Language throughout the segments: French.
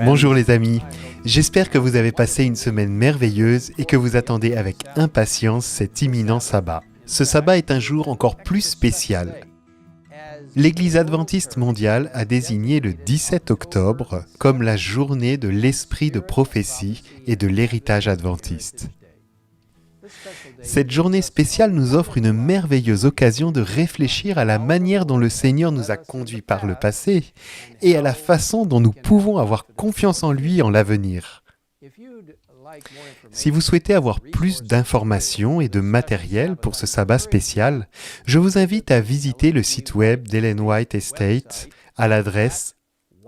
Bonjour les amis, j'espère que vous avez passé une semaine merveilleuse et que vous attendez avec impatience cet imminent sabbat. Ce sabbat est un jour encore plus spécial. L'Église adventiste mondiale a désigné le 17 octobre comme la journée de l'esprit de prophétie et de l'héritage adventiste. Cette journée spéciale nous offre une merveilleuse occasion de réfléchir à la manière dont le Seigneur nous a conduits par le passé et à la façon dont nous pouvons avoir confiance en lui en l'avenir. Si vous souhaitez avoir plus d'informations et de matériel pour ce sabbat spécial, je vous invite à visiter le site web d'Ellen White Estate à l'adresse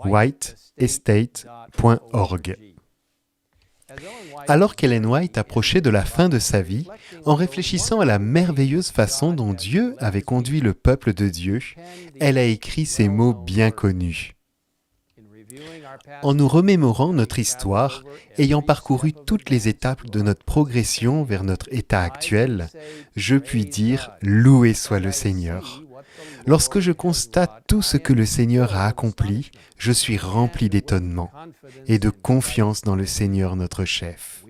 whiteestate.org. Alors qu'Ellen White approchait de la fin de sa vie, en réfléchissant à la merveilleuse façon dont Dieu avait conduit le peuple de Dieu, elle a écrit ces mots bien connus. En nous remémorant notre histoire, ayant parcouru toutes les étapes de notre progression vers notre état actuel, je puis dire « Loué soit le Seigneur ». Lorsque je constate tout ce que le Seigneur a accompli, je suis rempli d'étonnement et de confiance dans le Seigneur notre chef.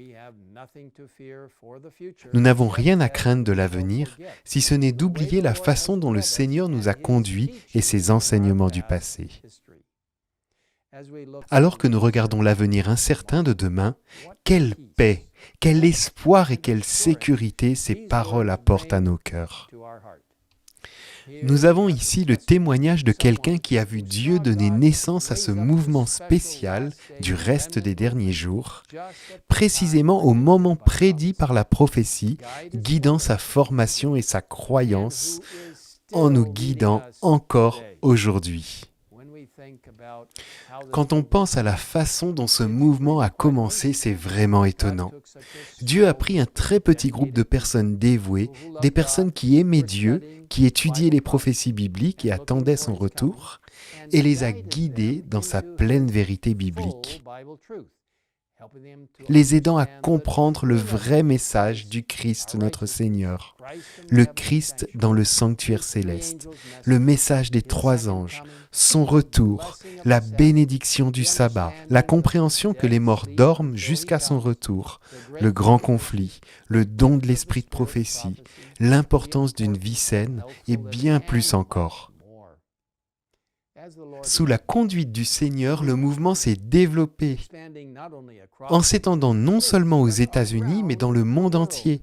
Nous n'avons rien à craindre de l'avenir, si ce n'est d'oublier la façon dont le Seigneur nous a conduits et ses enseignements du passé. Alors que nous regardons l'avenir incertain de demain, quelle paix, quel espoir et quelle sécurité ces paroles apportent à nos cœurs. Nous avons ici le témoignage de quelqu'un qui a vu Dieu donner naissance à ce mouvement spécial du reste des derniers jours, précisément au moment prédit par la prophétie, guidant sa formation et sa croyance, en nous guidant encore aujourd'hui. Quand on pense à la façon dont ce mouvement a commencé, c'est vraiment étonnant. Dieu a pris un très petit groupe de personnes dévouées, des personnes qui aimaient Dieu, qui étudiaient les prophéties bibliques et attendaient son retour, et les a guidées dans sa pleine vérité biblique, les aidant à comprendre le vrai message du Christ notre Seigneur, le Christ dans le sanctuaire céleste, le message des 3 anges, son retour, la bénédiction du sabbat, la compréhension que les morts dorment jusqu'à son retour, le grand conflit, le don de l'esprit de prophétie, l'importance d'une vie saine et bien plus encore. Sous la conduite du Seigneur, le mouvement s'est développé, en s'étendant non seulement aux États-Unis, mais dans le monde entier.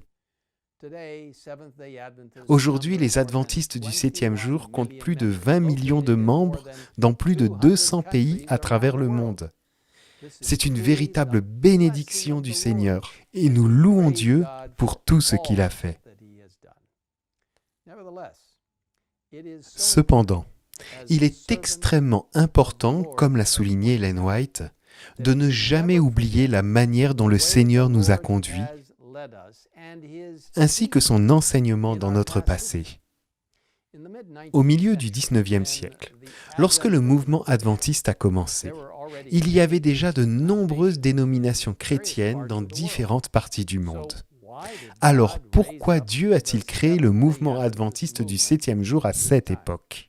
Aujourd'hui, les adventistes du 7e jour comptent plus de 20 millions de membres dans plus de 200 pays à travers le monde. C'est une véritable bénédiction du Seigneur et nous louons Dieu pour tout ce qu'il a fait. Cependant, il est extrêmement important, comme l'a souligné Ellen White, de ne jamais oublier la manière dont le Seigneur nous a conduits, ainsi que son enseignement dans notre passé. Au milieu du 19e siècle, lorsque le mouvement adventiste a commencé, il y avait déjà de nombreuses dénominations chrétiennes dans différentes parties du monde. Alors pourquoi Dieu a-t-il créé le mouvement adventiste du 7e jour à cette époque ?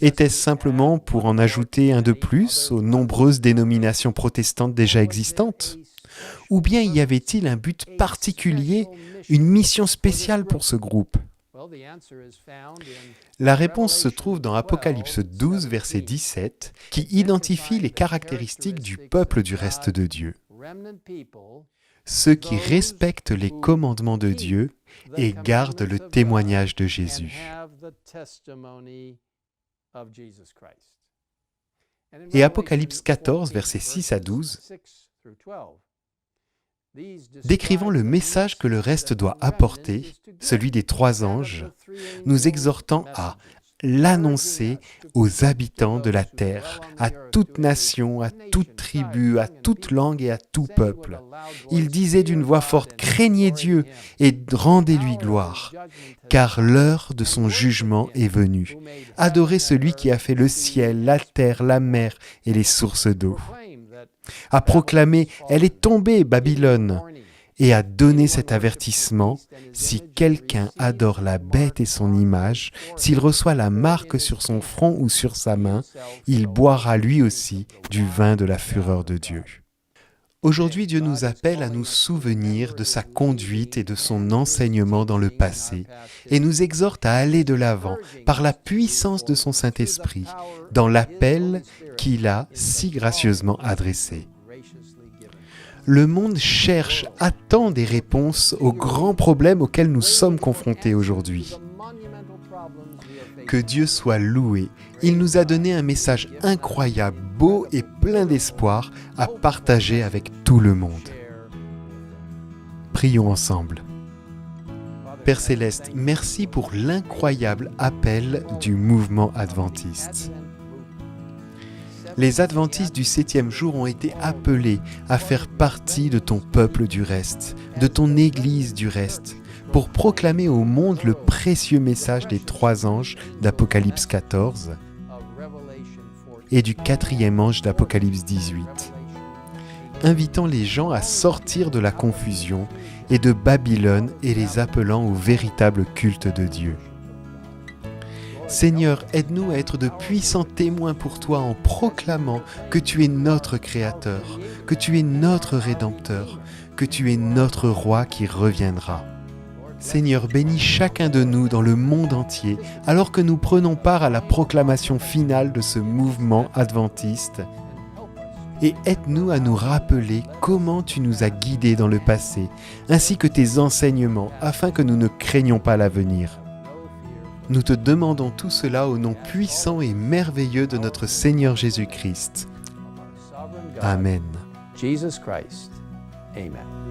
Était-ce simplement pour en ajouter un de plus aux nombreuses dénominations protestantes déjà existantes ? Ou bien y avait-il un but particulier, une mission spéciale pour ce groupe ? La réponse se trouve dans Apocalypse 12, verset 17, qui identifie les caractéristiques du peuple du reste de Dieu. Ceux qui respectent les commandements de Dieu et gardent le témoignage de Jésus. Et Apocalypse 14, versets 6 à 12, décrivant le message que le reste doit apporter, celui des 3 anges, nous exhortant à l'annoncer aux habitants de la terre, à toute nation, à toute tribu, à toute langue et à tout peuple. Il disait d'une voix forte, « Craignez Dieu et rendez-lui gloire, car l'heure de son jugement est venue. Adorez celui qui a fait le ciel, la terre, la mer et les sources d'eau. » À proclamer, « Elle est tombée, Babylone, et a donné cet avertissement: si quelqu'un adore la bête et son image, s'il reçoit la marque sur son front ou sur sa main, il boira lui aussi du vin de la fureur de Dieu. Aujourd'hui, Dieu nous appelle à nous souvenir de sa conduite et de son enseignement dans le passé, et nous exhorte à aller de l'avant par la puissance de son Saint-Esprit, dans l'appel qu'il a si gracieusement adressé. Le monde cherche, attend des réponses aux grands problèmes auxquels nous sommes confrontés aujourd'hui. Que Dieu soit loué, il nous a donné un message incroyable, beau et plein d'espoir à partager avec tout le monde. Prions ensemble. Père Céleste, merci pour l'incroyable appel du mouvement adventiste. Les adventistes du 7e jour ont été appelés à faire partie de ton peuple du reste, de ton Église du reste, pour proclamer au monde le précieux message des 3 anges d'Apocalypse 14 et du 4e ange d'Apocalypse 18, invitant les gens à sortir de la confusion et de Babylone et les appelant au véritable culte de Dieu. Seigneur, aide-nous à être de puissants témoins pour toi en proclamant que tu es notre Créateur, que tu es notre Rédempteur, que tu es notre Roi qui reviendra. Seigneur, bénis chacun de nous dans le monde entier alors que nous prenons part à la proclamation finale de ce mouvement adventiste et aide-nous à nous rappeler comment tu nous as guidés dans le passé ainsi que tes enseignements afin que nous ne craignions pas l'avenir. Nous te demandons tout cela au nom puissant et merveilleux de notre Seigneur Jésus-Christ. Amen. Jesus Christ. Amen.